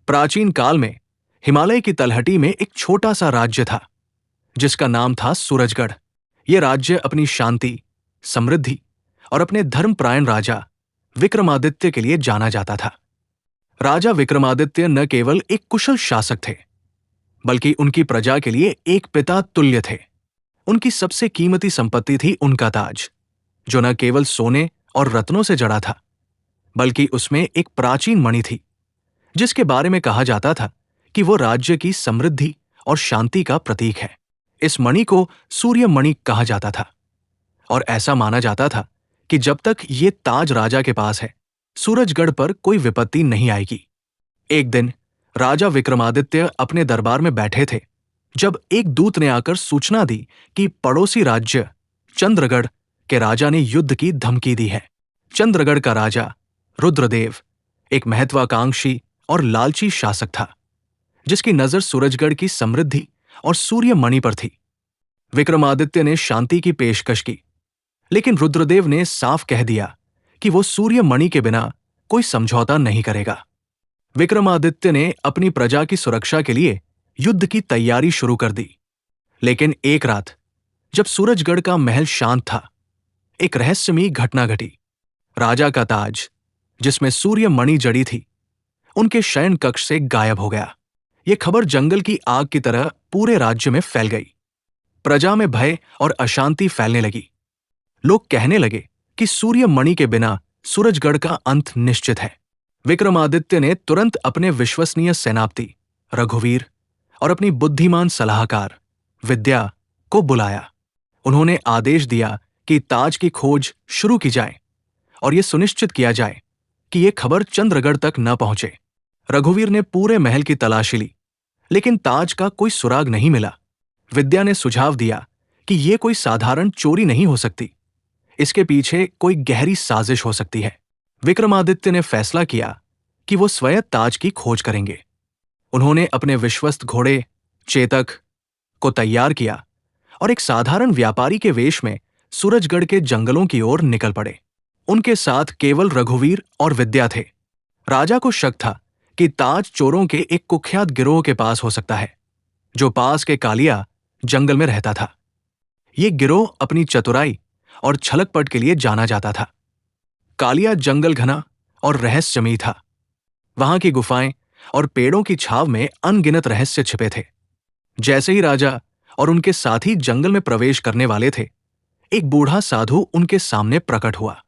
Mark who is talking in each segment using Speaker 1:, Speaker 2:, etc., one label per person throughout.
Speaker 1: प्राचीन काल में हिमालय की तलहटी में एक छोटा सा राज्य था जिसका नाम था सूरजगढ़। यह राज्य अपनी शांति, समृद्धि और अपने धर्मपरायण राजा विक्रमादित्य के लिए जाना जाता था। राजा विक्रमादित्य न केवल एक कुशल शासक थे, बल्कि उनकी प्रजा के लिए एक पिता तुल्य थे। उनकी सबसे कीमती संपत्ति थी उनका ताज, जो न केवल सोने और रत्नों से जड़ा था, बल्कि उसमें एक प्राचीन मणि थी जिसके बारे में कहा जाता था कि वो राज्य की समृद्धि और शांति का प्रतीक है। इस मणि को सूर्य मणि कहा जाता था और ऐसा माना जाता था कि जब तक ये ताज राजा के पास है, सूरजगढ़ पर कोई विपत्ति नहीं आएगी। एक दिन राजा विक्रमादित्य अपने दरबार में बैठे थे जब एक दूत ने आकर सूचना दी कि पड़ोसी राज्य चंद्रगढ़ के राजा ने युद्ध की धमकी दी है। चंद्रगढ़ का राजा रुद्रदेव एक महत्वाकांक्षी और लालची शासक था, जिसकी नजर सूरजगढ़ की समृद्धि और सूर्य मणि पर थी। विक्रमादित्य ने शांति की पेशकश की, लेकिन रुद्रदेव ने साफ कह दिया कि वो सूर्य मणि के बिना कोई समझौता नहीं करेगा। विक्रमादित्य ने अपनी प्रजा की सुरक्षा के लिए युद्ध की तैयारी शुरू कर दी, लेकिन एक रात जब सूरजगढ़ का महल शांत था, एक रहस्यमयी घटना घटी। राजा का ताज, जिसमें सूर्य मणि जड़ी थी, उनके शयन कक्ष से गायब हो गया। यह खबर जंगल की आग की तरह पूरे राज्य में फैल गई। प्रजा में भय और अशांति फैलने लगी। लोग कहने लगे कि सूर्य मणि के बिना सूरजगढ़ का अंत निश्चित है। विक्रमादित्य ने तुरंत अपने विश्वसनीय सेनापति रघुवीर और अपनी बुद्धिमान सलाहकार विद्या को बुलाया। उन्होंने आदेश दिया कि ताज की खोज शुरू की जाए और यह सुनिश्चित किया जाए कि यह खबर चंद्रगढ़ तक न पहुंचे। रघुवीर ने पूरे महल की तलाशी ली, लेकिन ताज का कोई सुराग नहीं मिला। विद्या ने सुझाव दिया कि यह कोई साधारण चोरी नहीं हो सकती, इसके पीछे कोई गहरी साजिश हो सकती है। विक्रमादित्य ने फैसला किया कि वो स्वयं ताज की खोज करेंगे। उन्होंने अपने विश्वस्त घोड़े चेतक को तैयार किया और एक साधारण व्यापारी के वेश में सूरजगढ़ के जंगलों की ओर निकल पड़े। उनके साथ केवल रघुवीर और विद्या थे। राजा को शक था कि ताज चोरों के एक कुख्यात गिरोह के पास हो सकता है, जो पास के कालिया जंगल में रहता था। ये गिरोह अपनी चतुराई और छलकपट के लिए जाना जाता था। कालिया जंगल घना और रहस्यमयी था। वहां की गुफाएं और पेड़ों की छाव में अनगिनत रहस्य छिपे थे। जैसे ही राजा और उनके साथी जंगल में प्रवेश करने वाले थे, एक बूढ़ा साधु उनके सामने प्रकट हुआ।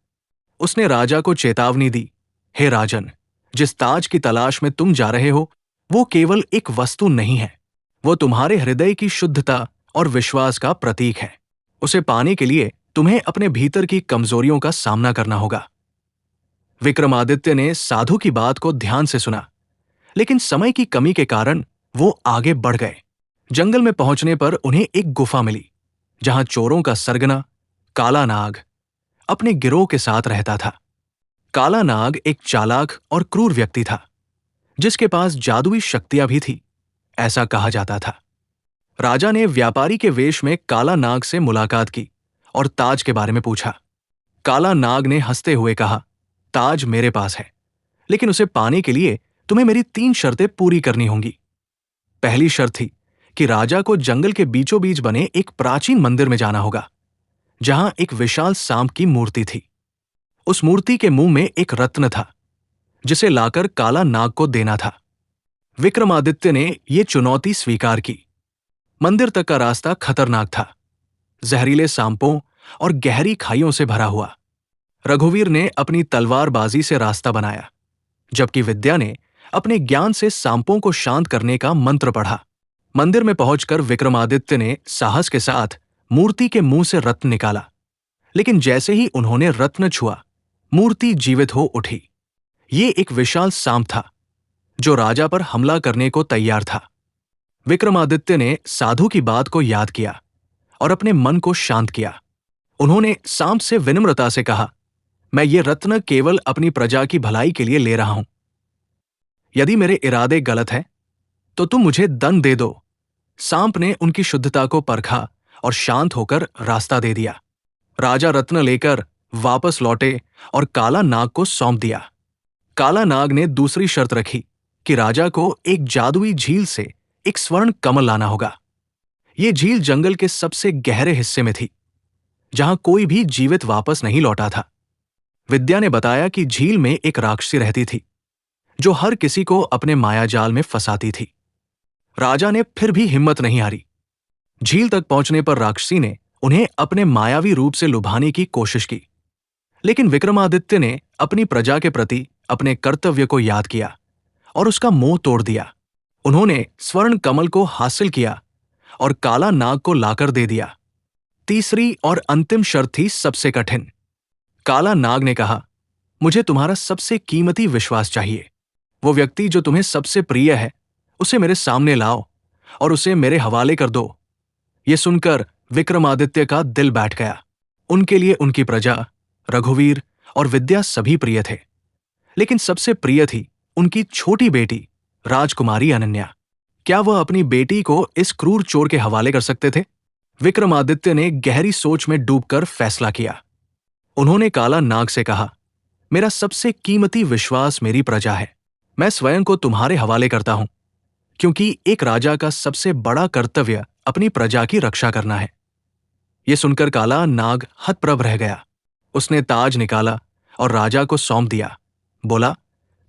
Speaker 1: उसने राजा को चेतावनी दी, हे राजन, जिस ताज की तलाश में तुम जा रहे हो, वो केवल एक वस्तु नहीं है, वो तुम्हारे हृदय की शुद्धता और विश्वास का प्रतीक है। उसे पाने के लिए तुम्हें अपने भीतर की कमजोरियों का सामना करना होगा। विक्रमादित्य ने साधु की बात को ध्यान से सुना, लेकिन समय की कमी के कारण वो आगे बढ़ गए। जंगल में पहुंचने पर उन्हें एक गुफा मिली, जहां चोरों का सरगना काला नाग अपने गिरोह के साथ रहता था। काला नाग एक चालाक और क्रूर व्यक्ति था, जिसके पास जादुई शक्तियां भी थी, ऐसा कहा जाता था। राजा ने व्यापारी के वेश में काला नाग से मुलाकात की और ताज के बारे में पूछा। काला नाग ने हंसते हुए कहा, ताज मेरे पास है, लेकिन उसे पाने के लिए तुम्हें मेरी 3 शर्तें पूरी करनी होंगी। पहली शर्त थी कि राजा को जंगल के बीचों बीच बने एक प्राचीन मंदिर में जाना होगा, जहां एक विशाल सांप की मूर्ति थी। उस मूर्ति के मुंह में एक रत्न था, जिसे लाकर काला नाग को देना था। विक्रमादित्य ने यह चुनौती स्वीकार की। मंदिर तक का रास्ता खतरनाक था, जहरीले सांपों और गहरी खाइयों से भरा हुआ। रघुवीर ने अपनी तलवारबाजी से रास्ता बनाया, जबकि विद्या ने अपने ज्ञान से सांपों को शांत करने का मंत्र पढ़ा। मंदिर में पहुंचकर विक्रमादित्य ने साहस के साथ मूर्ति के मुंह से रत्न निकाला, लेकिन जैसे ही उन्होंने रत्न छुआ, मूर्ति जीवित हो उठी। ये एक विशाल सांप था, जो राजा पर हमला करने को तैयार था। विक्रमादित्य ने साधु की बात को याद किया और अपने मन को शांत किया। उन्होंने सांप से विनम्रता से कहा, मैं ये रत्न केवल अपनी प्रजा की भलाई के लिए ले रहा हूं। यदि मेरे इरादे गलत हैं, तो तुम मुझे दंड दे दो। सांप ने उनकी शुद्धता को परखा और शांत होकर रास्ता दे दिया। राजा रत्न लेकर वापस लौटे और काला नाग को सौंप दिया। काला नाग ने दूसरी शर्त रखी कि राजा को एक जादुई झील से एक स्वर्ण कमल लाना होगा। ये झील जंगल के सबसे गहरे हिस्से में थी, जहां कोई भी जीवित वापस नहीं लौटा था। विद्या ने बताया कि झील में एक राक्षसी रहती थी, जो हर किसी को अपने मायाजाल में फंसाती थी। राजा ने फिर भी हिम्मत नहीं हारी। झील तक पहुंचने पर राक्षसी ने उन्हें अपने मायावी रूप से लुभाने की कोशिश की, लेकिन विक्रमादित्य ने अपनी प्रजा के प्रति अपने कर्तव्य को याद किया और उसका मोह तोड़ दिया। उन्होंने स्वर्ण कमल को हासिल किया और काला नाग को लाकर दे दिया। तीसरी और अंतिम शर्त थी सबसे कठिन। काला नाग ने कहा, मुझे तुम्हारा सबसे कीमती विश्वास चाहिए। वो व्यक्ति जो तुम्हें सबसे प्रिय है, उसे मेरे सामने लाओ और उसे मेरे हवाले कर दो। ये सुनकर विक्रमादित्य का दिल बैठ गया। उनके लिए उनकी प्रजा, रघुवीर और विद्या सभी प्रिय थे, लेकिन सबसे प्रिय थी उनकी छोटी बेटी राजकुमारी अनन्या। क्या वह अपनी बेटी को इस क्रूर चोर के हवाले कर सकते थे? विक्रमादित्य ने गहरी सोच में डूबकर फैसला किया। उन्होंने काला नाग से कहा, मेरा सबसे कीमती विश्वास मेरी प्रजा है। मैं स्वयं को तुम्हारे हवाले करता हूं, क्योंकि एक राजा का सबसे बड़ा कर्तव्य अपनी प्रजा की रक्षा करना है। यह सुनकर काला नाग हतप्रभ रह गया। उसने ताज निकाला और राजा को सौंप दिया। बोला,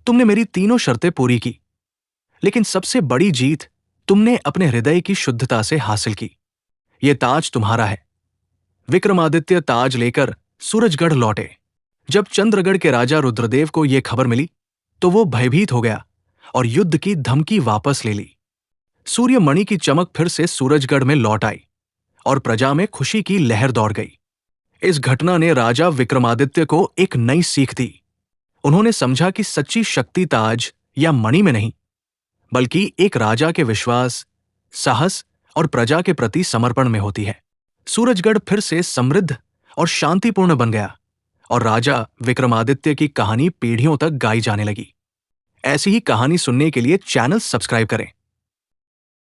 Speaker 1: तुमने मेरी तीनों शर्तें पूरी की, लेकिन सबसे बड़ी जीत तुमने अपने हृदय की शुद्धता से हासिल की। यह ताज तुम्हारा है। विक्रमादित्य ताज लेकर सूरजगढ़ लौटे। जब चंद्रगढ़ के राजा रुद्रदेव को यह खबर मिली तो वो भयभीत हो गया और युद्ध की धमकी वापस ले ली। सूर्यमणि की चमक फिर से सूरजगढ़ में लौट आई और प्रजा में खुशी की लहर दौड़ गई। इस घटना ने राजा विक्रमादित्य को एक नई सीख दी। उन्होंने समझा कि सच्ची शक्ति ताज या मणि में नहीं, बल्कि एक राजा के विश्वास, साहस और प्रजा के प्रति समर्पण में होती है। सूरजगढ़ फिर से समृद्ध और शांतिपूर्ण बन गया और राजा विक्रमादित्य की कहानी पीढ़ियों तक गाई जाने लगी। ऐसी ही कहानी सुनने के लिए चैनल सब्सक्राइब करें।